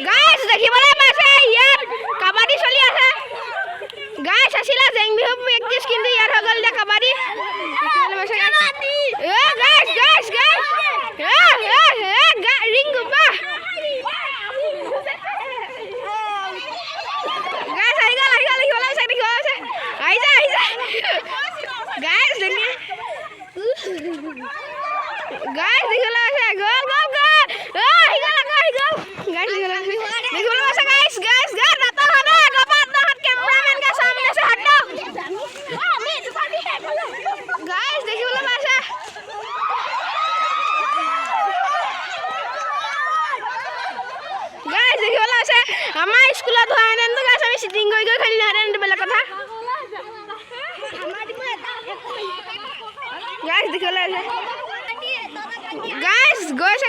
গাইছ দেখিবলৈ পাইছে ইয়াত কাবাডী চলি আছে গাইছ আছিলা জেং বিহু প্ৰেক্টিছ কিন্তু ইয়াত হৈ গ'ল এতিয়া কাবাডী গাইছ গাইছ গাইছ ৰিং গোপা গাইছ আহি গ'ল দেখিবলৈ পাইছে আহি যা গাইছ গাইছ দেখিবলৈ পাইছে গ'ল আহি গ'ল गाइस देखो लो ऐसा गाइस राता हटा कपाट ना हट कैमरामैन के सामने से हटो गाइस देखो लो ऐसा गाइस देखो लो ऐसा हमारे स्कूल तो है ना तो गाइस हमें सिटिंग कोई खेलने आ रहे हैं बेला कथा गाइस देखो लो ऐसा गाइस गोसे